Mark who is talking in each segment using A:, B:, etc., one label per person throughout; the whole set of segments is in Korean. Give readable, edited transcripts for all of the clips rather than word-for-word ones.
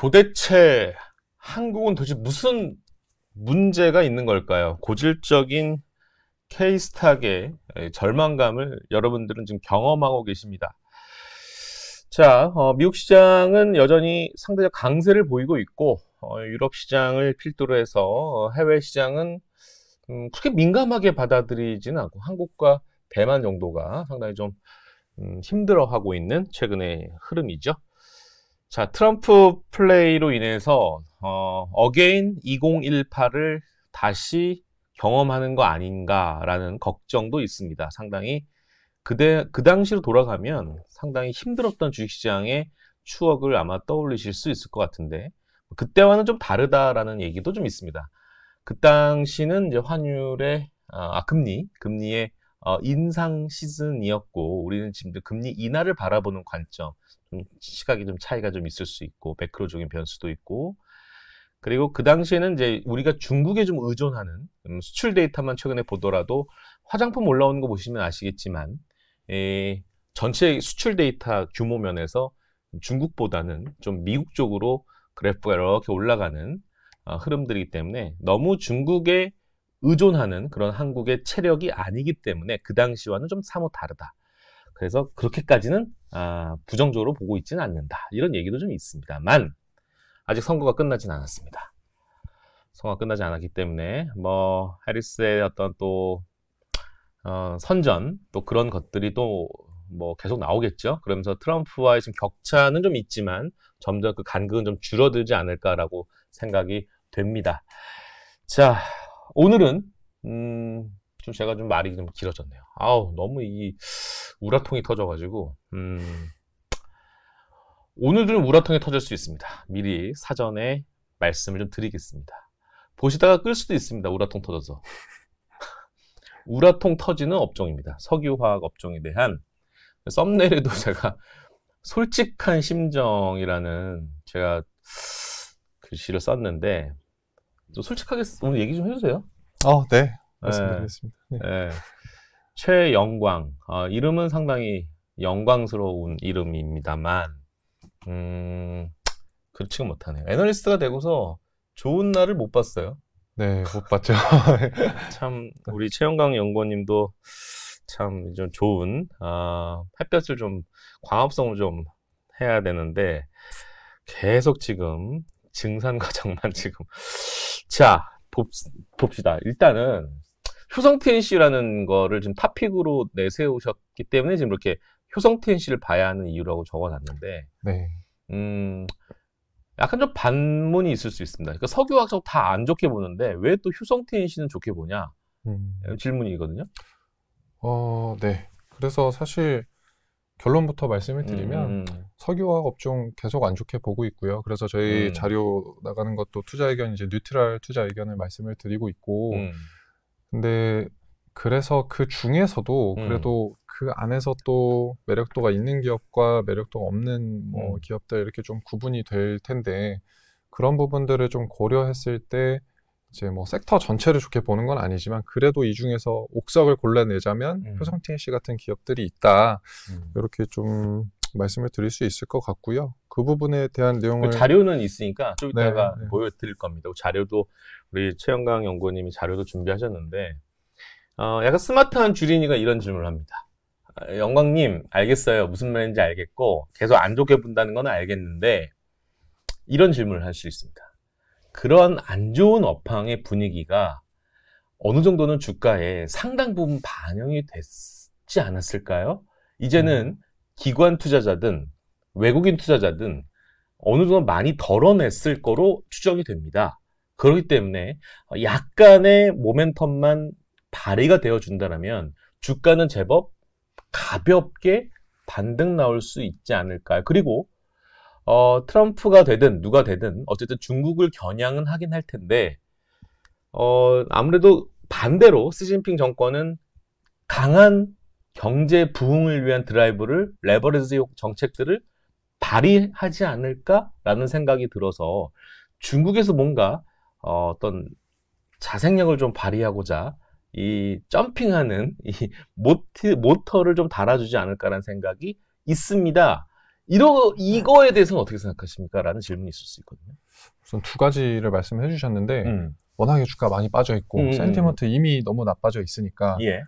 A: 도대체 한국은 도대체 무슨 문제가 있는 걸까요? 고질적인 K스탁의 절망감을 여러분들은 지금 경험하고 계십니다. 자, 미국 시장은 여전히 상대적 강세를 보이고 있고, 유럽 시장을 필두로 해서 해외 시장은 그렇게 민감하게 받아들이지는 않고 한국과 대만 정도가 상당히 좀 힘들어하고 있는 최근의 흐름이죠. 자, 트럼프 플레이로 인해서 어게인 2018을 다시 경험하는 거 아닌가라는 걱정도 있습니다. 상당히 그 당시로 돌아가면 상당히 힘들었던 주식시장의 추억을 아마 떠올리실 수 있을 것 같은데 그때와는 좀 다르다라는 얘기도 좀 있습니다. 그 당시는 이제 환율의 금리의 인상 시즌이었고 우리는 지금 금리 인하를 바라보는 관점, 시각이 좀 차이가 좀 있을 수 있고 매크로적인 변수도 있고 그리고 그 당시에는 이제 우리가 중국에 좀 의존하는 수출 데이터만 최근에 보더라도 화장품 올라오는 거 보시면 아시겠지만 전체 수출 데이터 규모 면에서 중국보다는 좀 미국 쪽으로 그래프가 이렇게 올라가는 흐름들이기 때문에 너무 중국에 의존하는 그런 한국의 체력이 아니기 때문에 그 당시와는 좀 사뭇 다르다. 그래서 그렇게까지는 부정적으로 보고 있지는 않는다. 이런 얘기도 좀 있습니다만 아직 선거가 끝나진 않았습니다. 선거가 끝나지 않았기 때문에 뭐 해리스의 어떤 또 선전 또 그런 것들이 또 뭐 계속 나오겠죠. 그러면서 트럼프와의 지금 격차는 좀 있지만 점점 그 간극은 좀 줄어들지 않을까라고 생각이 됩니다. 자, 오늘은 좀 제가 좀 말이 좀 길어졌네요. 너무 이 우라통이 터져가지고 오늘은 우라통이 터질 수 있습니다. 미리 사전에 말씀을 좀 드리겠습니다. 보시다가 끌 수도 있습니다. 우라통 터져서. 우라통 터지는 업종입니다. 석유화학 업종에 대한 썸네일에도 제가 솔직한 심정이라는 제가 글씨를 썼는데 좀 솔직하게 오늘 얘기 좀 해주세요.
B: 네. 말씀드리겠습니다. 네.
A: 네. 최영광. 이름은 상당히 영광스러운 이름입니다만 그렇지가 못하네요. 애널리스트가 되고서 좋은 날을 못 봤어요.
B: 네, 못 봤죠.
A: 참 우리 최영광 연구원님도 참 좀 좋은 햇볕을 좀 광합성을 좀 해야 되는데 계속 지금 증산 과정만 지금 자 봅시다. 일단은 효성 TNC라는 거를 지금 탑픽으로 내세우셨기 때문에 지금 이렇게 효성 TNC를 봐야 하는 이유라고 적어놨는데
B: 네.
A: 약간 좀 반문이 있을 수 있습니다. 그러니까 석유화학적 다 안 좋게 보는데 왜 또 효성 TNC는 좋게 보냐? 질문이거든요.
B: 네. 그래서 사실 결론부터 말씀을 드리면 석유화학 업종 계속 안 좋게 보고 있고요. 그래서 저희 자료 나가는 것도 투자 의견 이제 뉴트럴 투자 의견을 말씀을 드리고 있고 근데 그래서 그 중에서도 그래도 그 안에서 또 매력도가 있는 기업과 매력도가 없는 뭐 기업들 이렇게 좀 구분이 될 텐데 그런 부분들을 좀 고려했을 때 이제 뭐 섹터 전체를 좋게 보는 건 아니지만 그래도 이 중에서 옥석을 골라내자면 효성 TNC 같은 기업들이 있다. 이렇게 좀 말씀을 드릴 수 있을 것 같고요. 그 부분에 대한 내용을
A: 자료는 있으니까 좀 이따가 보여드릴 겁니다. 자료도 우리 최영강 연구원님이 자료도 준비하셨는데 약간 스마트한 주린이가 이런 질문을 합니다. 영광님 알겠어요. 무슨 말인지 알겠고 계속 안 좋게 본다는 건 알겠는데 이런 질문을 할 수 있습니다. 그런 안 좋은 업황의 분위기가 어느 정도는 주가에 상당 부분 반영이 됐지 않았을까요? 이제는 기관 투자자든 외국인 투자자든 어느 정도 많이 덜어냈을 거로 추정이 됩니다. 그렇기 때문에 약간의 모멘텀만 발휘가 되어준다면 주가는 제법 가볍게 반등 나올 수 있지 않을까요? 그리고 트럼프가 되든 누가 되든 어쨌든 중국을 겨냥은 하긴 할 텐데 아무래도 반대로 시진핑 정권은 강한 경제 부흥을 위한 드라이브를 레버리지 정책들을 발휘하지 않을까라는 생각이 들어서 중국에서 뭔가 어떤 자생력을 좀 발휘하고자 이 점핑하는 이 모터를 좀 달아주지 않을까라는 생각이 있습니다. 이거에 대해서는 어떻게 생각하십니까? 라는 질문이 있을 수 있거든요.
B: 우선 두 가지를 말씀해 주셨는데, 워낙에 주가 많이 빠져 있고, 센티먼트 이미 너무 나빠져 있으니까,
A: 예.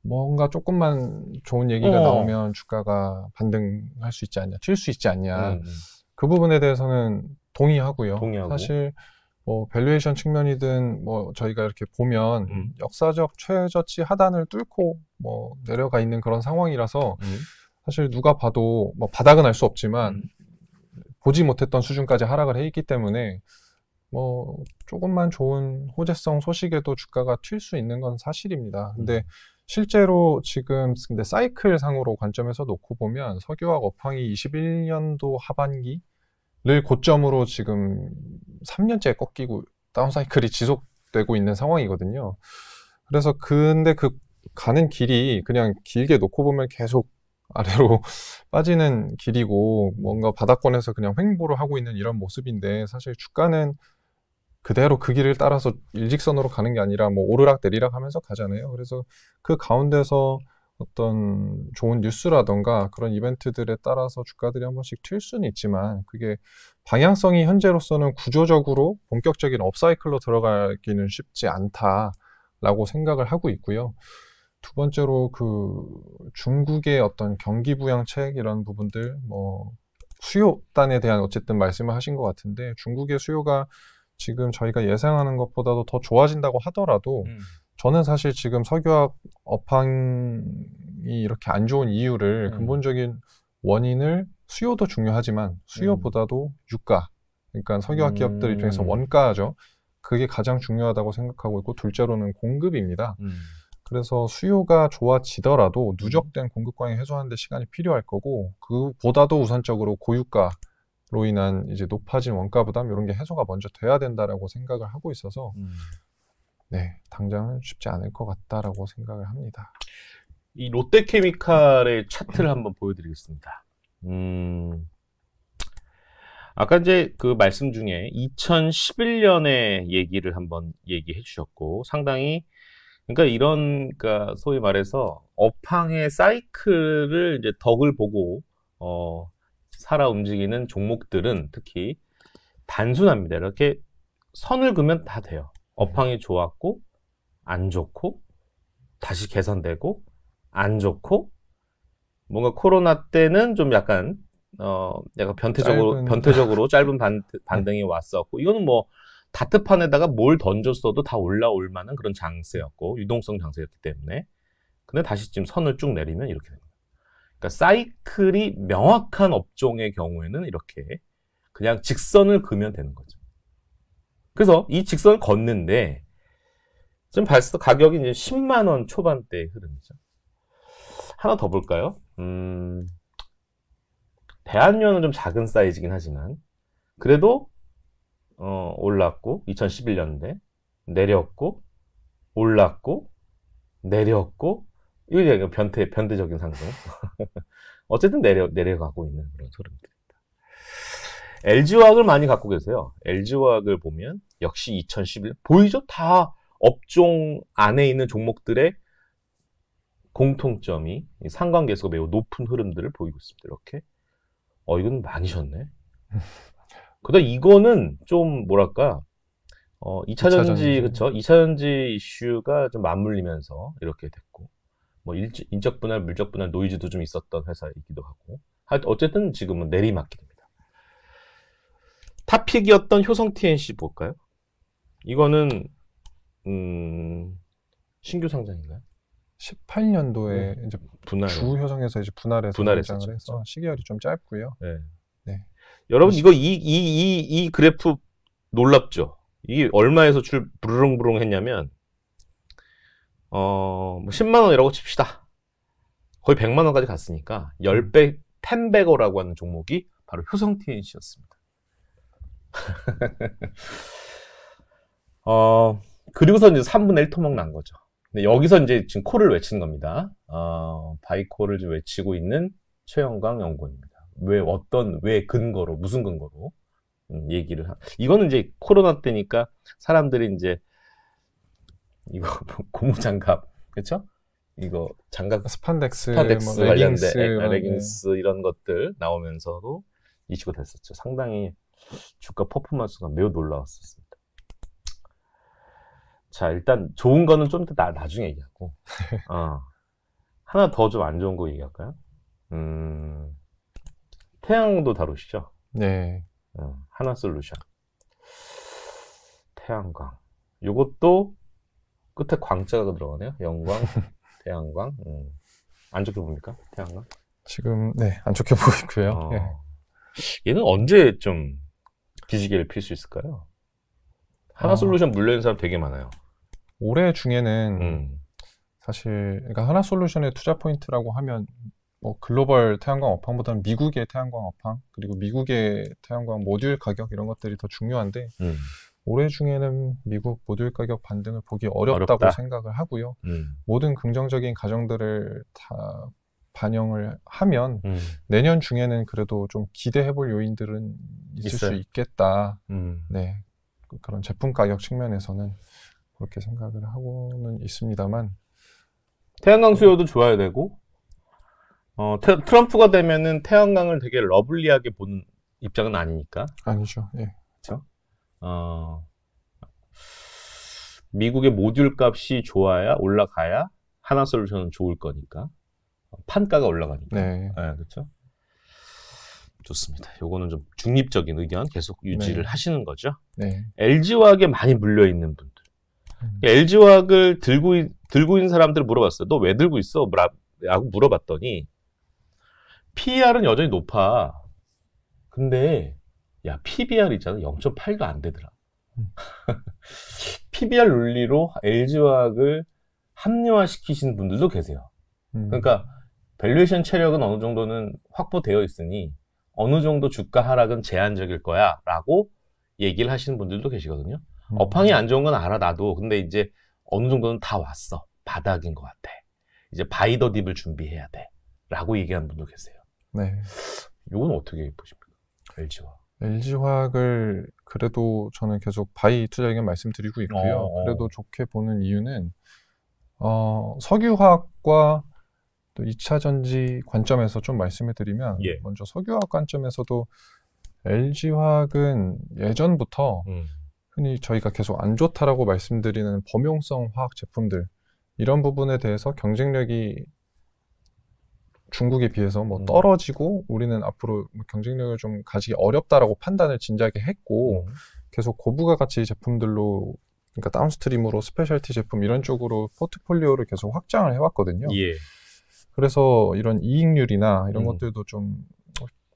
B: 뭔가 조금만 좋은 얘기가 나오면 주가가 반등할 수 있지 않냐, 튈 수 있지 않냐. 그 부분에 대해서는 동의하고요. 사실 뭐 밸류에이션 측면이든 뭐 저희가 이렇게 보면 역사적 최저치 하단을 뚫고 뭐 내려가 있는 그런 상황이라서 사실 누가 봐도 뭐 바닥은 알 수 없지만 보지 못했던 수준까지 하락을 해 있기 때문에 뭐 조금만 좋은 호재성 소식에도 주가가 튈 수 있는 건 사실입니다. 근데 실제로 지금 근데 사이클 상으로 관점에서 놓고 보면 석유화학 업황이 21년도 하반기를 고점으로 지금 3년째 꺾이고 다운사이클이 지속되고 있는 상황이거든요. 그래서 근데 그 가는 길이 그냥 길게 놓고 보면 계속 아래로 빠지는 길이고 뭔가 바닥권에서 그냥 횡보를 하고 있는 이런 모습인데 사실 주가는 그대로 그 길을 따라서 일직선으로 가는 게 아니라 뭐 오르락 내리락 하면서 가잖아요. 그래서 그 가운데서 어떤 좋은 뉴스라던가 그런 이벤트들에 따라서 주가들이 한 번씩 튈 수는 있지만 그게 방향성이 현재로서는 구조적으로 본격적인 업사이클로 들어가기는 쉽지 않다라고 생각을 하고 있고요. 두 번째로 그 중국의 어떤 경기 부양책 이런 부분들 뭐 수요단에 대한 어쨌든 말씀을 하신 것 같은데 중국의 수요가 지금 저희가 예상하는 것보다도 더 좋아진다고 하더라도 저는 사실 지금 석유화학 업황이 이렇게 안 좋은 이유를 근본적인 원인을 수요도 중요하지만 수요보다도 유가 그러니까 석유화학 기업들 입장에서 원가죠. 그게 가장 중요하다고 생각하고 있고 둘째로는 공급입니다. 그래서 수요가 좋아지더라도 누적된 공급 과잉 해소하는 데 시간이 필요할 거고 그보다도 우선적으로 고유가로 인한 이제 높아진 원가 부담 이런 게 해소가 먼저 돼야 된다라고 생각을 하고 있어서 네, 당장은 쉽지 않을 것 같다라고 생각을 합니다.
A: 이 롯데케미칼의 차트를 한번 보여드리겠습니다. 아까 이제 그 말씀 중에 2011년의 얘기를 한번 얘기해 주셨고 상당히 그러니까 이런 그러니까 소위 말해서 업황의 사이클을 이제 덕을 보고 살아 움직이는 종목들은 특히 단순합니다. 이렇게 선을 그으면 다 돼요. 업황이 좋았고 안 좋고 다시 개선되고 안 좋고 뭔가 코로나 때는 좀 약간 변태적으로 짧은 반등이 왔었고 이거는 뭐 다트판에다가 뭘 던졌어도 다 올라올 만한 그런 장세였고 유동성 장세였기 때문에 근데 다시 지금 선을 쭉 내리면 이렇게 됩니다. 그러니까 사이클이 명확한 업종의 경우에는 이렇게 그냥 직선을 그으면 되는 거죠. 그래서 이 직선을 걷는데 지금 벌써 가격이 이제 10만 원 초반대의 흐름이죠. 하나 더 볼까요? 대한유는 좀 작은 사이즈긴 하지만 그래도 올랐고 2011년대 내렸고 올랐고 내렸고 이게 변태적인 상승. 어쨌든 내려가고 있는 그런 흐름들입니다. LG화학을 많이 갖고 계세요. LG화학을 보면 역시 2011 보이죠? 다 업종 안에 있는 종목들의 공통점이 상관계수가 매우 높은 흐름들을 보이고 있습니다. 이렇게 이건 많이 셨네. 그다음 이거는 좀 뭐랄까 2차전지 그쵸? 2차전지 이슈가 좀 맞물리면서 이렇게 됐고 뭐 인적 분할, 물적 분할 노이즈도 좀 있었던 회사이기도 하고 어쨌든 지금은 내리막길입니다. 탑픽이었던 효성 TNC 볼까요? 이거는 신규 상장인가요?
B: 18년도에 이제 주효성에서 이제 분할해서 상장을 해서 시기열이 좀 짧고요.
A: 네.
B: 네.
A: 여러분 이거 이 그래프 놀랍죠? 이게 얼마에서 부르릉부릉 했냐면 10만 원이라고 칩시다. 거의 100만 원까지 갔으니까 10배 10배거라고 하는 종목이 바로 효성 TNC였습니다. 그리고서 이제 3분의 1 토막 난 거죠. 근데 여기서 이제 지금 콜을 외치는 겁니다. 바이콜을 지금 외치고 있는 최영광 연구원입니다. 왜 근거로, 무슨 근거로, 얘기를 이거는 이제 코로나 때니까 사람들이 이제, 이거 고무장갑, 그쵸? 이거 장갑
B: 스판덱스
A: 뭐
B: 레깅스,
A: 레깅스 이런 것들 나오면서도 이슈가 됐었죠. 상당히 주가 퍼포먼스가 매우 놀라웠었습니다. 자, 일단 좋은 거는 좀 더 나중에 얘기하고 하나 더 좀 안 좋은 거 얘기할까요? 태양도 다루시죠?
B: 네.
A: 하나솔루션. 태양광. 요것도 끝에 광자가 들어가네요. 영광, 태양광. 안 좋게 봅니까? 태양광?
B: 지금 네, 안 좋게 보고 있고요.
A: 얘는 언제 좀 기지개를 필 수 있을까요? 하나솔루션 물려있는 사람 되게 많아요.
B: 올해 중에는 사실 그러니까 하나솔루션의 투자 포인트라고 하면 뭐 글로벌 태양광 업황보다는 미국의 태양광 업황 그리고 미국의 태양광 모듈 가격 이런 것들이 더 중요한데 올해 중에는 미국 모듈 가격 반등을 보기 어렵다고 생각을 하고요. 모든 긍정적인 가정들을 다 반영을 하면 내년 중에는 그래도 좀 기대해볼 요인들은 있을 수 있겠다. 네, 그런 제품 가격 측면에서는 그렇게 생각을 하고는 있습니다만
A: 태양광 수요도 좋아야 되고 트럼프가 되면은 태양광을 되게 러블리하게 보는 입장은 아니니까.
B: 아니죠. 예.
A: 그렇죠. 미국의 모듈 값이 좋아야 올라가야 하나솔루션은 좋을 거니까 판가가 올라가니까.
B: 네.
A: 그렇죠. 좋습니다. 요거는 좀 중립적인 의견 계속 유지를 하시는 거죠.
B: 네.
A: LG화학에 많이 물려 있는 분들. LG화학을 들고 있는 사람들 물어봤어요. 너 왜 들고 있어? 라고 물어봤더니 PER은 여전히 높아. 근데 야, PBR 있잖아. 0.8도 안 되더라. PBR 논리로 LG화학을 합리화시키시는 분들도 계세요. 그러니까 밸류에이션 체력은 어느 정도는 확보되어 있으니 어느 정도 주가 하락은 제한적일 거야 라고 얘기를 하시는 분들도 계시거든요. 업황이 안 좋은 건 알아 나도. 근데 이제 어느 정도는 다 왔어. 바닥인 것 같아. 이제 바이 더 딥을 준비해야 돼 라고 얘기하는 분도 계세요.
B: 네.
A: 이건 어떻게 보십니까? LG화학.
B: LG화학을 그래도 저는 계속 바이 투자 의견 말씀드리고 있고요. 그래도 좋게 보는 이유는 석유화학과 또 2차 전지 관점에서 좀 말씀을 드리면 먼저 석유화학 관점에서도 LG화학은 예전부터 흔히 저희가 계속 안 좋다라고 말씀드리는 범용성 화학 제품들 이런 부분에 대해서 경쟁력이 중국에 비해서 뭐 떨어지고 우리는 앞으로 경쟁력을 좀 가지기 어렵다라고 판단을 진작에 했고 계속 고부가 가치 제품들로 그러니까 다운스트림으로 스페셜티 제품 이런 쪽으로 포트폴리오를 계속 확장을 해왔거든요. 그래서 이런 이익률이나 이런 것들도 좀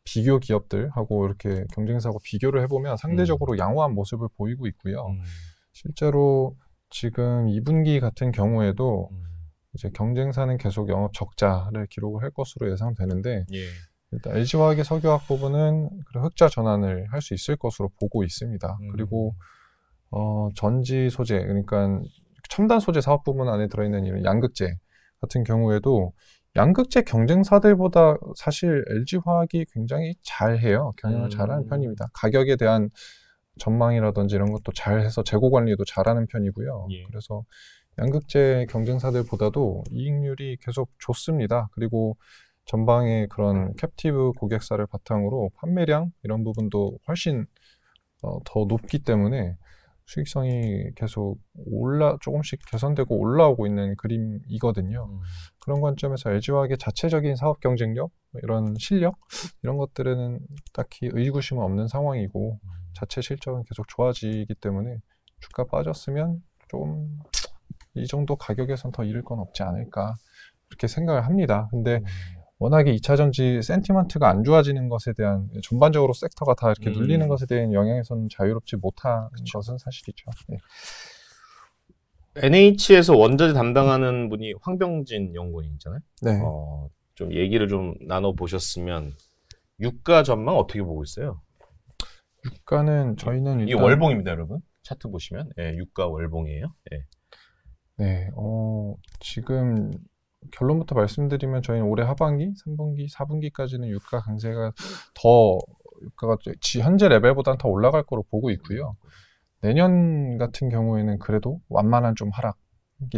B: 비교 기업들하고 이렇게 경쟁사하고 비교를 해보면 상대적으로 양호한 모습을 보이고 있고요. 실제로 지금 2분기 같은 경우에도 이제 경쟁사는 계속 영업 적자를 기록을 할 것으로 예상되는데 일단 LG화학의 석유화학 부분은 흑자 전환을 할 수 있을 것으로 보고 있습니다. 그리고 전지 소재 그러니까 첨단 소재 사업 부문 안에 들어있는 이런 양극재 같은 경우에도 양극재 경쟁사들보다 사실 LG화학이 굉장히 잘해요. 경영을 잘하는 편입니다. 가격에 대한 전망이라든지 이런 것도 잘해서 재고 관리도 잘하는 편이고요. 그래서 양극재 경쟁사들보다도 이익률이 계속 좋습니다. 그리고 전방의 그런 캡티브 고객사를 바탕으로 판매량 이런 부분도 훨씬 더 높기 때문에 수익성이 계속 조금씩 개선되고 올라오고 있는 그림이거든요. 그런 관점에서 LG화학의 자체적인 사업 경쟁력, 이런 실력 이런 것들에는 딱히 의구심은 없는 상황이고 자체 실적은 계속 좋아지기 때문에 주가 빠졌으면 좀 이 정도 가격에선 더 잃을 건 없지 않을까 그렇게 생각을 합니다. 근데 워낙에 2차 전지 센티먼트가 안 좋아지는 것에 대한 전반적으로 섹터가 다 이렇게 눌리는 것에 대한 영향에서는 자유롭지 못한 것은 사실이죠.
A: NH에서 원자재 담당하는 분이 황병진 연구원이잖아요.
B: 네.
A: 좀 얘기를 좀 나눠보셨으면 유가 전망 어떻게 보고 있어요?
B: 유가는 저희는 일단
A: 이게 월봉입니다, 여러분. 차트 보시면 유가 월봉이에요.
B: 네, 지금 결론부터 말씀드리면 저희는 올해 하반기, 3분기, 4분기까지는 유가 강세가 유가가 현재 레벨보다는 더 올라갈 거로 보고 있고요. 내년 같은 경우에는 그래도 완만한 좀 하락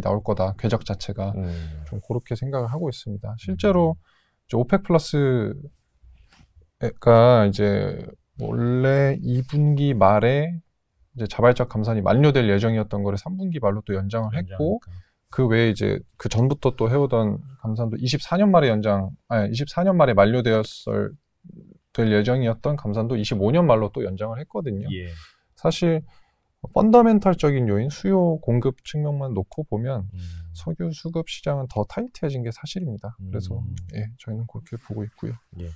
B: 나올 거다. 궤적 자체가 좀 그렇게 생각을 하고 있습니다. 실제로 이제 오펙 플러스가 이제 원래 2분기 말에 이제 자발적 감산이 만료될 예정이었던 거를 3분기 말로 또 연장을 했고, 그 외에 이제 그 전부터 또 해오던 감산도 24년 말에 만료될 예정이었던 감산도 25년 말로 또 연장을 했거든요.
A: 예.
B: 사실 펀더멘털적인 요인, 수요 공급 측면만 놓고 보면 석유 수급 시장은 더 타이트해진 게 사실입니다. 그래서 예, 저희는 그렇게 보고 있고요.
A: 예.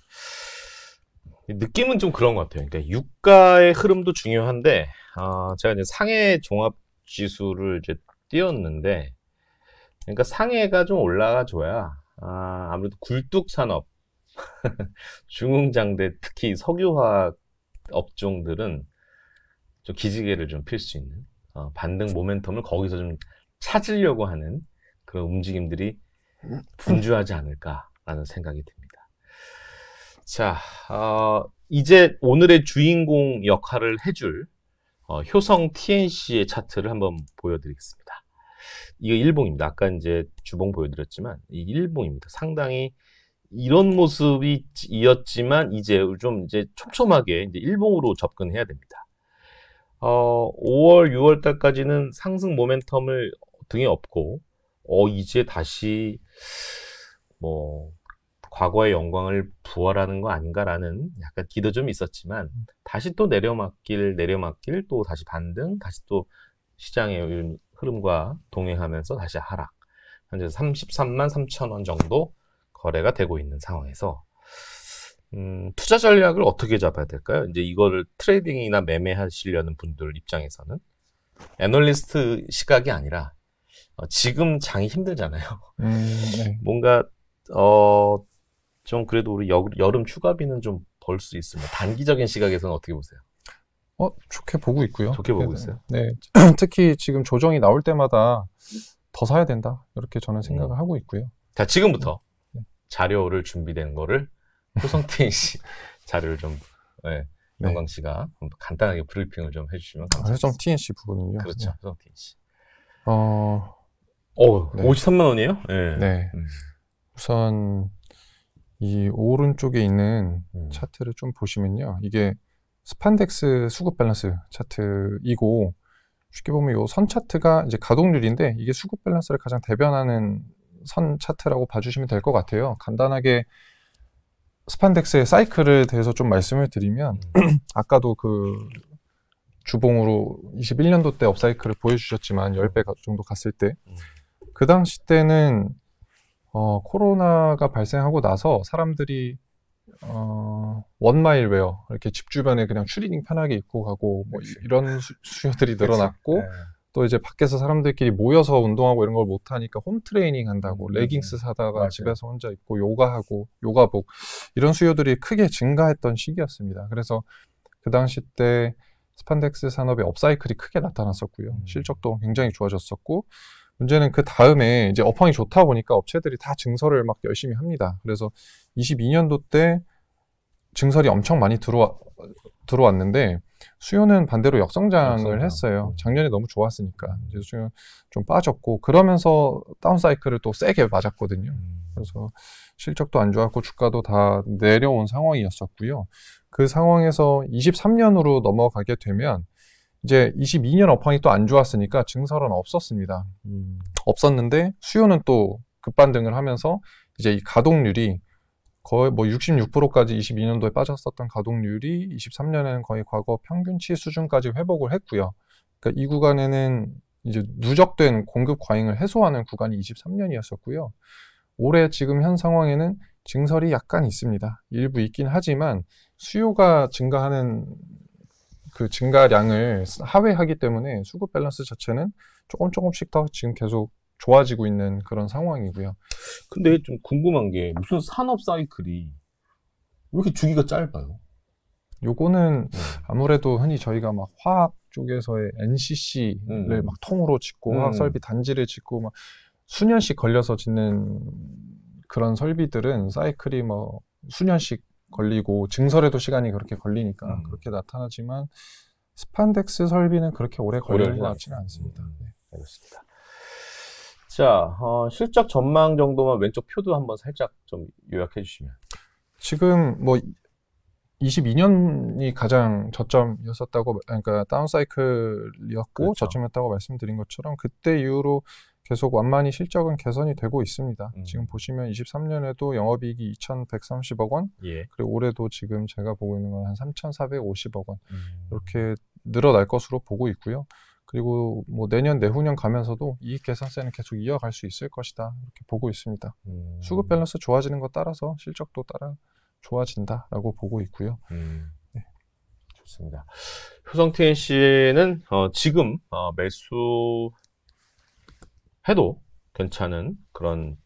A: 느낌은 좀 그런 것 같아요. 그러니까 유가의 흐름도 중요한데, 제가 이제 상해 종합 지수를 이제 띄웠는데, 그러니까 상해가 좀 올라가줘야 아무래도 굴뚝 산업, 중흥장대, 특히 석유화학 업종들은 좀 기지개를 좀 필 수 있는 반등 모멘텀을 거기서 좀 찾으려고 하는 그런 움직임들이 분주하지 않을까라는 생각이 듭니다. 자, 이제 오늘의 주인공 역할을 해줄 효성 TNC의 차트를 한번 보여드리겠습니다. 이거 일봉입니다. 아까 이제 주봉 보여드렸지만 이 일봉입니다. 상당히 이런 모습이 이었지만 이제 좀 이제 촘촘하게 이제 일봉으로 접근해야 됩니다. 5월, 6월 달까지는 상승 모멘텀을 등에 업고 이제 다시 뭐 과거의 영광을 부활하는 거 아닌가라는 약간 기도 좀 있었지만 다시 또 내려막길 또 다시 반등, 다시 또 시장의 흐름과 동행하면서 다시 하락. 현재 33만 3천 원 정도 거래가 되고 있는 상황에서 투자 전략을 어떻게 잡아야 될까요? 이제 이거를 트레이딩이나 매매하시려는 분들 입장에서는 애널리스트 시각이 아니라 지금 장이 힘들잖아요.
B: 네.
A: 뭔가 좀 그래도 우리 여름 휴가비는 좀 벌 수 있으면 단기적인 시각에서는 어떻게 보세요?
B: 좋게 보고 있고요.
A: 좋게 보고 있어요.
B: 네. 특히 지금 조정이 나올 때마다 더 사야 된다. 이렇게 저는 생각을 하고 있고요.
A: 자, 지금부터 자료를 준비된 거를 효성 TNC 자료를 좀 영광 씨가 간단하게 브리핑을 좀 해주시면 감사하겠습니다.
B: 효성 TNC 부분은요.
A: 그렇죠.
B: 네.
A: 효성 TNC.
B: 네.
A: 53만 원이에요? 네.
B: 네. 우선 이 오른쪽에 있는 차트를 좀 보시면요. 이게 스판덱스 수급 밸런스 차트이고, 쉽게 보면 이 선 차트가 이제 가동률인데 이게 수급 밸런스를 가장 대변하는 선 차트라고 봐주시면 될 것 같아요. 간단하게 스판덱스의 사이클에 대해서 좀 말씀을 드리면 아까도 그 주봉으로 21년도 때 업사이클을 보여주셨지만 10배 정도 갔을 때 그 당시 때는 코로나가 발생하고 나서 사람들이 원마일 웨어 이렇게 집 주변에 그냥 추리닝 편하게 입고 가고 뭐 이런 수요들이 늘어났고 또 이제 밖에서 사람들끼리 모여서 운동하고 이런 걸 못하니까 홈 트레이닝 한다고 레깅스 사다가
A: 맞아요.
B: 집에서 혼자 입고 요가하고 요가복 이런 수요들이 크게 증가했던 시기였습니다. 그래서 그 당시 때 스판덱스 산업의 업사이클이 크게 나타났었고요. 실적도 굉장히 좋아졌었고, 문제는 그 다음에 이제 업황이 좋다 보니까 업체들이 다 증설을 막 열심히 합니다. 그래서 22년도 때 증설이 엄청 많이 들어왔는데 수요는 반대로 역성장을 했어요. 작년에 너무 좋았으니까 이제 수요 좀 빠졌고, 그러면서 다운 사이클을 또 세게 맞았거든요. 그래서 실적도 안 좋았고 주가도 다 내려온 상황이었었고요. 그 상황에서 23년으로 넘어가게 되면 이제 22년 업황이 또 안 좋았으니까 증설은 없었습니다. 없었는데 수요는 또 급반등을 하면서 이제 이 가동률이 거의 뭐 66%까지 22년도에 빠졌었던 가동률이 23년에는 거의 과거 평균치 수준까지 회복을 했고요. 그러니까 이 구간에는 이제 누적된 공급 과잉을 해소하는 구간이 23년이었었고요. 올해 지금 현 상황에는 증설이 약간 있습니다. 일부 있긴 하지만 수요가 증가하는 그 증가량을 하회하기 때문에 수급 밸런스 자체는 조금씩 더 지금 계속 좋아지고 있는 그런 상황이고요.
A: 근데 좀 궁금한 게 무슨 산업 사이클이 왜 이렇게 주기가 짧아요?
B: 요거는 아무래도 흔히 저희가 막 화학 쪽에서의 NCC를 막 통으로 짓고 화학 설비 단지를 짓고 막 수년씩 걸려서 짓는 그런 설비들은 사이클이 뭐 수년씩 걸리고 증설에도 시간이 그렇게 걸리니까 그렇게 나타나지만 스판덱스 설비는 그렇게 오래 걸리는 것 같지는 않습니다.
A: 알겠습니다. 자, 실적 전망 정도만 왼쪽 표도 한번 살짝 좀 요약해 주시면.
B: 지금 뭐 22년이 가장 저점이었었다고, 그러니까 다운사이클이었고
A: 그렇죠.
B: 저점이었다고 말씀드린 것처럼 그때 이후로 계속 완만히 실적은 개선이 되고 있습니다. 지금 보시면 23년에도 영업이익이 2,130억 원,
A: 예.
B: 그리고 올해도 지금 제가 보고 있는 건 한 3,450억 원 이렇게 늘어날 것으로 보고 있고요. 그리고 뭐 내년 내후년 가면서도 이익 개선세는 계속 이어갈 수 있을 것이다 이렇게 보고 있습니다. 수급 밸런스 좋아지는 것 따라서 실적도 따라 좋아진다라고 보고 있고요.
A: 네. 좋습니다. 효성태인 씨는 지금 매수해도 괜찮은 그런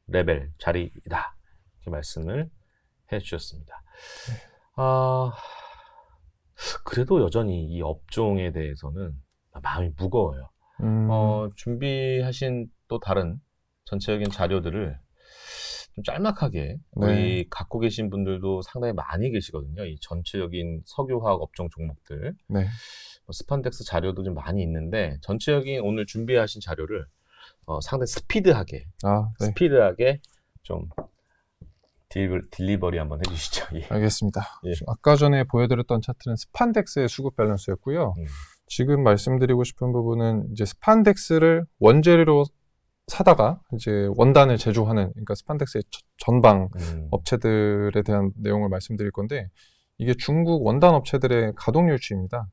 A: 레벨 자리이다 이렇게 말씀을 해주셨습니다. 그래도 여전히 이 업종에 대해서는 마음이 무거워요. 준비하신 또 다른 전체적인 자료들을 좀 짤막하게 우리 갖고 계신 분들도 상당히 많이 계시거든요. 이 전체적인 석유화학 업종 종목들.
B: 네.
A: 스판덱스 자료도 좀 많이 있는데 전체적인 오늘 준비하신 자료를 상당히 스피드하게 좀 딜리버리 한번 해주시죠. 예.
B: 알겠습니다.
A: 예.
B: 아까 전에 보여드렸던 차트는 스판덱스의 수급 밸런스였고요. 지금 말씀드리고 싶은 부분은 이제 스판덱스를 원재료로 사다가 이제 원단을 제조하는, 그러니까 스판덱스의 전방 업체들에 대한 내용을 말씀드릴 건데, 이게 중국 원단 업체들의 가동률 추이입니다.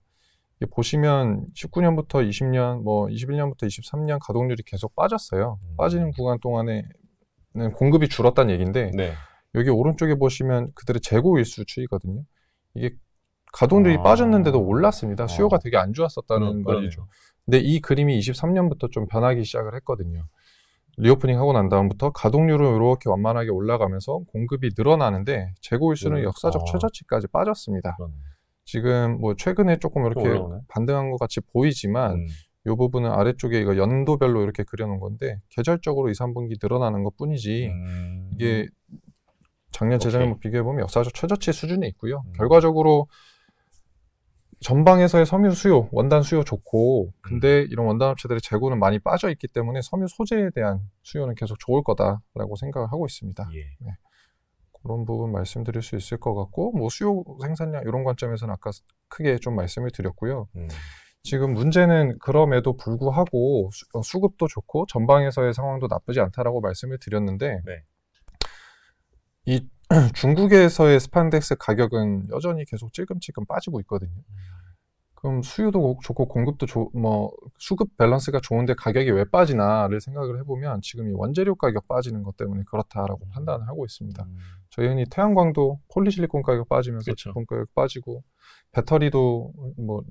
B: 이게 보시면 19년부터 20년, 뭐 21년부터 23년 가동률이 계속 빠졌어요. 빠지는 구간 동안에는 공급이 줄었다는 얘기인데,
A: 네.
B: 여기 오른쪽에 보시면 그들의 재고 일수 추이거든요. 이게 가동률이 빠졌는데도 올랐습니다. 수요가 되게 안 좋았었다는 말이죠. 근데 이 그림이 23년부터 좀 변하기 시작을 했거든요. 리오프닝 하고 난 다음부터 가동률은 이렇게 완만하게 올라가면서 공급이 늘어나는데 재고 일수는 역사적 최저치까지 빠졌습니다. 지금 뭐 최근에 조금 이렇게 반등한 것 같이 보이지만 이 부분은 아래쪽에 이거 연도별로 이렇게 그려놓은 건데 계절적으로 2, 3분기 늘어나는 것 뿐이지 이게 작년, 재작년 비교해보면 역사적 최저치 수준에 있고요. 결과적으로 전방에서의 섬유 수요, 원단 수요 좋고, 근데 이런 원단 업체들의 재고는 많이 빠져 있기 때문에 섬유 소재에 대한 수요는 계속 좋을 거다라고 생각을 하고 있습니다.
A: 예.
B: 네. 그런 부분 말씀드릴 수 있을 것 같고, 뭐 수요, 생산량 이런 관점에서는 아까 크게 좀 말씀을 드렸고요. 지금 문제는 그럼에도 불구하고 수급도 좋고 전방에서의 상황도 나쁘지 않다라고 말씀을 드렸는데, 이 중국에서의 스판덱스 가격은 여전히 계속 찔끔찔끔 빠지고 있거든요. 그럼 수요도 좋고 공급도 수급 밸런스가 좋은데 가격이 왜 빠지나를 생각을 해보면 지금 이 원재료 가격 빠지는 것 때문에 그렇다라고 판단을 하고 있습니다. 저희 흔히 태양광도 폴리실리콘 가격 빠지면서 제품 가격 빠지고, 배터리도 뭐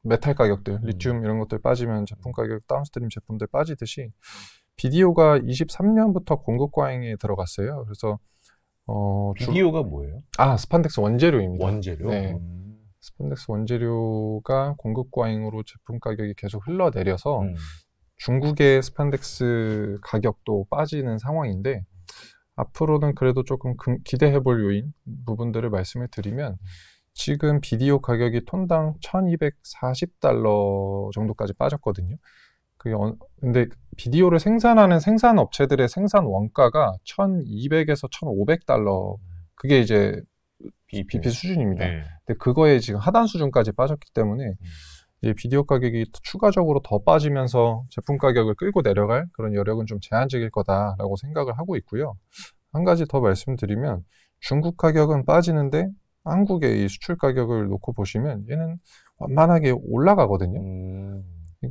B: 메탈 가격들, 리튬 이런 것들 빠지면 제품 가격, 다운스트림 제품들 빠지듯이 BDO가 23년부터 공급 과잉에 들어갔어요. 그래서
A: BDO가 뭐예요?
B: 스판덱스 원재료입니다.
A: 원재료?
B: 네. 스판덱스 원재료가 공급 과잉으로 제품 가격이 계속 흘러내려서 중국의 스판덱스 가격도 빠지는 상황인데, 앞으로는 그래도 조금 기대해볼 요인 부분들을 말씀을 드리면, 지금 BDO 가격이 톤당 1240달러 정도까지 빠졌거든요. 근데 BDO를 생산하는 생산 업체들의 생산 원가가 1200에서 1500달러, 그게 이제 BP 수준입니다. 근데 그거에 지금 하단 수준까지 빠졌기 때문에 이제 BDO 가격이 추가적으로 더 빠지면서 제품 가격을 끌고 내려갈 그런 여력은 좀 제한적일 거다라고 생각을 하고 있고요. 한 가지 더 말씀드리면, 중국 가격은 빠지는데 한국의 이 수출 가격을 놓고 보시면 얘는 완만하게 올라가거든요.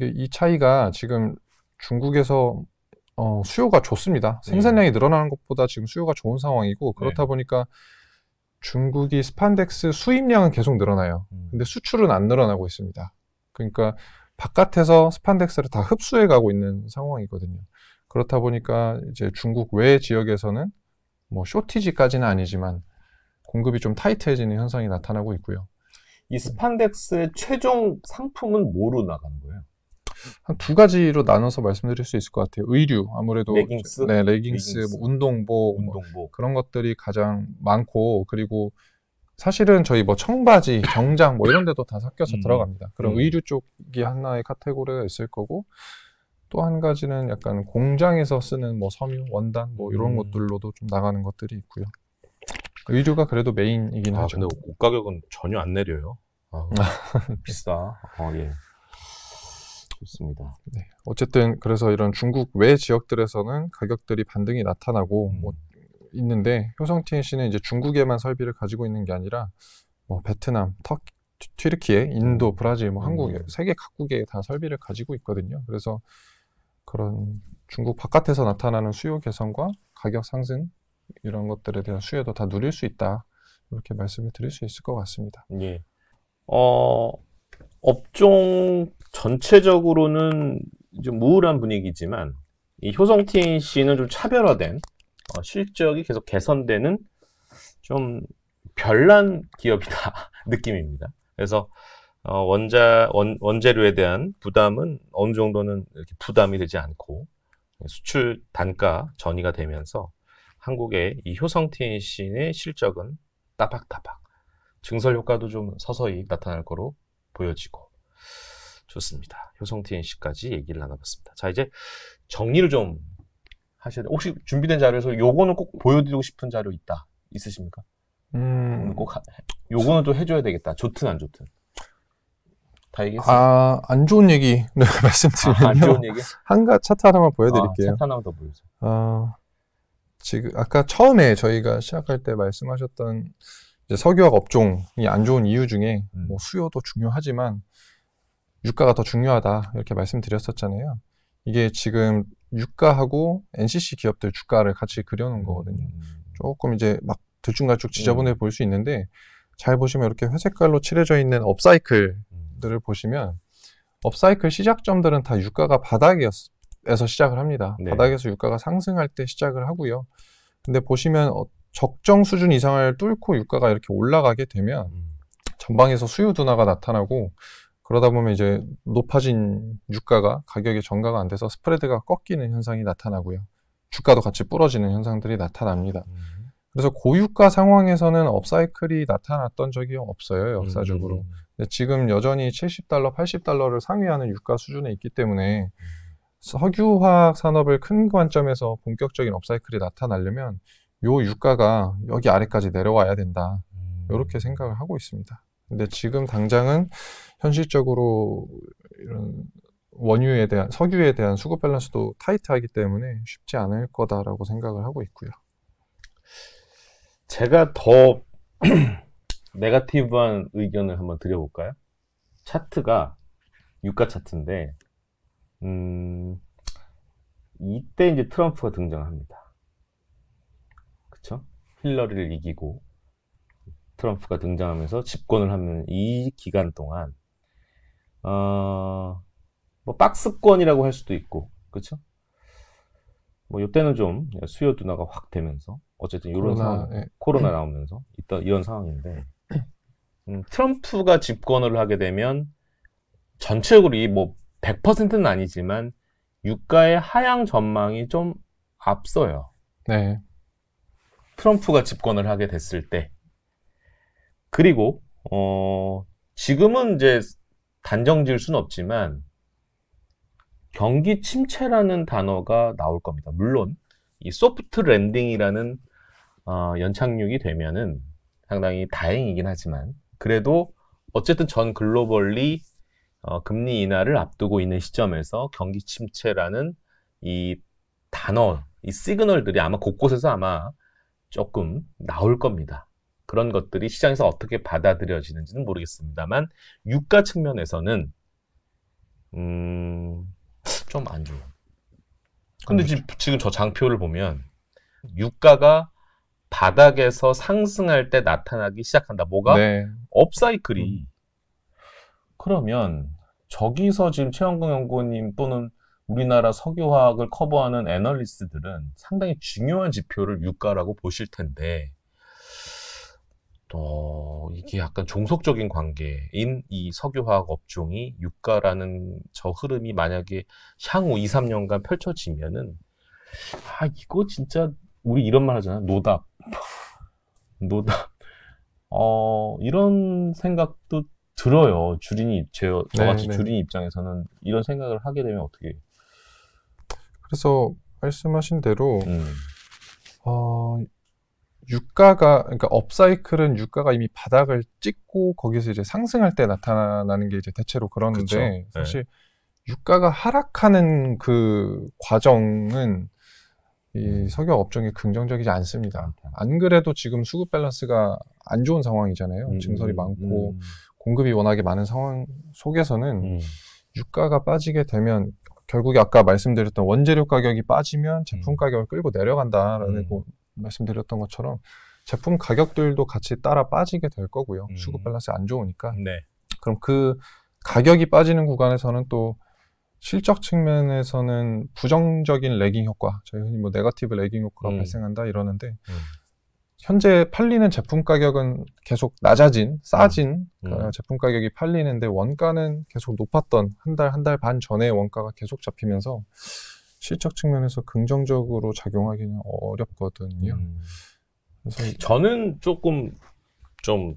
B: 이 차이가 지금 중국에서 수요가 좋습니다. 생산량이 늘어나는 것보다 지금 수요가 좋은 상황이고, 그렇다 보니까 중국이 스판덱스 수입량은 계속 늘어나요. 근데 수출은 안 늘어나고 있습니다. 그러니까 바깥에서 스판덱스를 다 흡수해 가고 있는 상황이거든요. 그렇다 보니까 이제 중국 외 지역에서는 뭐 쇼티지까지는 아니지만 공급이 좀 타이트해지는 현상이 나타나고 있고요.
A: 이 스판덱스의 최종 상품은 뭐로 나가는 거예요?
B: 한 두 가지로 나눠서 말씀드릴 수 있을 것 같아요. 의류, 아무래도
A: 레깅스,
B: 뭐 운동복, 그런 것들이 가장 많고, 그리고 사실은 저희 뭐 청바지, 정장 뭐 이런 데도 다 섞여서 들어갑니다. 그럼 의류 쪽이 하나의 카테고리가 있을 거고, 또 한 가지는 약간 공장에서 쓰는 뭐 섬유, 원단 뭐 이런 것들로도 좀 나가는 것들이 있고요. 의류가 그래도 메인이긴 하죠.
A: 근데 옷 가격은 전혀 안 내려요. 비싸. 예. 좋습니다.
B: 네. 어쨌든 그래서 이런 중국 외 지역들에서는 가격들이 반등이 나타나고 뭐 있는데, 효성TNC는 이제 중국에만 설비를 가지고 있는 게 아니라 뭐 베트남, 터키, 튀르키예, 인도, 브라질, 뭐 한국, 세계 각국에 다 설비를 가지고 있거든요. 그래서 그런 중국 바깥에서 나타나는 수요 개선과 가격 상승 이런 것들에 대한 수요도 다 누릴 수 있다. 이렇게 말씀을 드릴 수 있을 것 같습니다.
A: 예. 업종 전체적으로는 좀 우울한 분위기지만 이 효성TNC는 좀 차별화된 실적이 계속 개선되는 좀 별난 기업이다 느낌입니다. 그래서 원재료에 대한 부담은 어느 정도는 이렇게 부담이 되지 않고 수출 단가 전이가 되면서 한국의 이 효성TNC의 실적은 따박따박 증설 효과도 좀 서서히 나타날 거로 보여지고 좋습니다. 효성TNC까지 얘기를 나눠봤습니다. 자, 이제 정리를 좀 하셔야 돼요. 혹시 준비된 자료에서 요거는 꼭 보여드리고 싶은 자료 있으십니까? 요거는 좀 해줘야 되겠다. 좋든 안 좋든. 다 얘기했어요?
B: 안 좋은 얘기 말씀드리면요.
A: 안 좋은 얘기?
B: 차트 하나만 보여드릴게요.
A: 차트 하나만 더 보여주세요.
B: 지금 아까 처음에 저희가 시작할 때 말씀하셨던 이제 석유화학 업종이 안 좋은 이유 중에 뭐 수요도 중요하지만 유가가 더 중요하다 이렇게 말씀드렸었잖아요. 이게 지금 유가하고 NCC 기업들 주가를 같이 그려놓은 거거든요. 조금 이제 막 들쭉날쭉 지저분해 보일 수 있는데, 잘 보시면 이렇게 회색깔로 칠해져 있는 업사이클들을 보시면 업사이클 시작점들은 다 유가가 바닥에서 시작을 합니다.
A: 네.
B: 바닥에서 유가가 상승할 때 시작을 하고요. 근데 보시면 적정 수준 이상을 뚫고 유가가 이렇게 올라가게 되면 전방에서 수요 둔화가 나타나고, 그러다 보면 이제 높아진 유가가 가격이 전가가 안 돼서 스프레드가 꺾이는 현상이 나타나고요. 주가도 같이 부러지는 현상들이 나타납니다. 그래서 고유가 상황에서는 업사이클이 나타났던 적이 없어요, 역사적으로. 근데 지금 여전히 $70, $80를 상회하는 유가 수준에 있기 때문에 석유화학 산업을 큰 관점에서 본격적인 업사이클이 나타나려면 요 유가가 여기 아래까지 내려와야 된다. 이렇게 생각을 하고 있습니다. 근데 지금 당장은 현실적으로 이런 석유에 대한 수급 밸런스도 타이트하기 때문에 쉽지 않을 거다라고 생각을 하고 있고요.
A: 제가 더 네거티브한 의견을 한번 드려볼까요? 차트가 유가 차트인데, 이때 이제 트럼프가 등장합니다. 그쵸? 힐러리를 이기고 트럼프가 등장하면서 집권을 하는 이 기간 동안, 뭐 박스권이라고 할 수도 있고, 그쵸? 뭐 이때는 좀 수요 둔화가 확 되면서 어쨌든 이런 상황, 코로나 나오면서 이런 상황인데, 트럼프가 집권을 하게 되면 전체적으로 뭐 100%는 아니지만 유가의 하향 전망이 좀 앞서요.
B: 네.
A: 트럼프가 집권을 하게 됐을 때. 그리고 지금은 이제 단정 지을 수는 없지만 경기 침체라는 단어가 나올 겁니다. 물론 이 소프트 랜딩이라는 연착륙이 되면은 상당히 다행이긴 하지만, 그래도 어쨌든 전 글로벌리 금리 인하를 앞두고 있는 시점에서 경기 침체라는 이 단어, 이 시그널들이 아마 곳곳에서 아마 조금 나올 겁니다. 그런 것들이 시장에서 어떻게 받아들여지는지는 모르겠습니다만 유가 측면에서는 좀 안 좋아요. 근데 지금 저 장표를 보면 유가가 바닥에서 상승할 때 나타나기 시작한다. 뭐가?
B: 네.
A: 업사이클이. 그러면 저기서 지금 최영근 연구원님 또는 우리나라 석유화학을 커버하는 애널리스트들은 상당히 중요한 지표를 유가라고 보실 텐데, 이게 약간 종속적인 관계인 이 석유화학 업종이 유가라는 저 흐름이 만약에 향후 2, 3년간 펼쳐지면은, 이거 진짜 우리 이런 말 하잖아. 노답. 이런 생각도 들어요. 저같이 주린 입장에서는 이런 생각을 하게 되면 어떻게.
B: 그래서 말씀하신 대로 유가가 그러니까 업사이클은 유가가 이미 바닥을 찍고 거기서 이제 상승할 때 나타나는 게 이제 대체로 그러는데
A: 그쵸.
B: 사실 유가가 하락하는 그 과정은 이 석유 업종이 긍정적이지 않습니다. 안 그래도 지금 수급 밸런스가 안 좋은 상황이잖아요. 증설이 많고 공급이 워낙에 많은 상황 속에서는 유가가 빠지게 되면 결국에 아까 말씀드렸던 원재료 가격이 빠지면 제품 가격을 끌고 내려간다라는 말씀드렸던 것처럼 제품 가격들도 같이 따라 빠지게 될 거고요. 수급 밸런스 안 좋으니까.
A: 네.
B: 그럼 그 가격이 빠지는 구간에서는 또 실적 측면에서는 부정적인 레깅 효과, 저희 흔히 뭐 네거티브 레깅 효과가 발생한다 이러는데 현재 팔리는 제품 가격은 계속 낮아진, 싸진 제품 가격이 팔리는데 원가는 계속 높았던 한 달 반 전의 원가가 계속 잡히면서 실적 측면에서 긍정적으로 작용하기는 어렵거든요. 그래서
A: 저는 조금 좀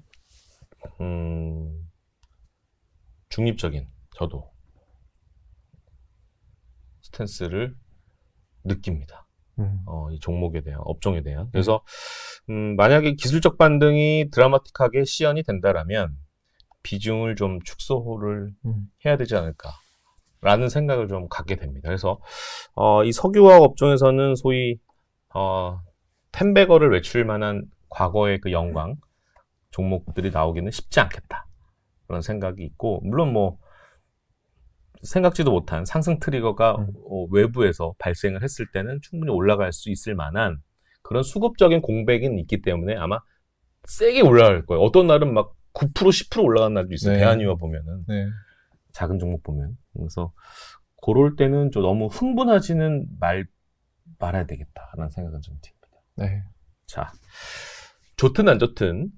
A: 중립적인 저도 스탠스를 느낍니다. 이 종목에 대한, 업종에 대한. 그래서 만약에 기술적 반등이 드라마틱하게 시연이 된다라면 비중을 좀 축소를 해야 되지 않을까라는 생각을 좀 갖게 됩니다. 그래서 이 석유화학 업종에서는 소위 텐베거를 외출 만한 과거의 그 영광 종목들이 나오기는 쉽지 않겠다 그런 생각이 있고, 물론 뭐 생각지도 못한 상승 트리거가 외부에서 발생을 했을 때는 충분히 올라갈 수 있을 만한 그런 수급적인 공백은 있기 때문에 아마 세게 올라갈 거예요. 어떤 날은 막 9%, 10% 올라간 날도 있어요.
B: 네.
A: 대한유화 보면은.
B: 네.
A: 작은 종목 보면. 그래서 그럴 때는 좀 너무 흥분하지는 말아야 되겠다라는 생각은 좀 듭니다.
B: 네.
A: 자, 좋든 안 좋든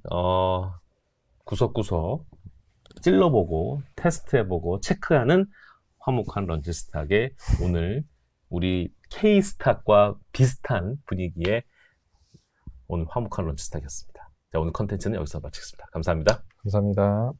A: 구석구석 찔러보고 테스트해보고 체크하는 화목한 런치스탁의 오늘 우리 K스탁과 비슷한 분위기의 오늘 화목한 런치스탁이었습니다. 자, 오늘 컨텐츠는 여기서 마치겠습니다. 감사합니다.
B: 감사합니다.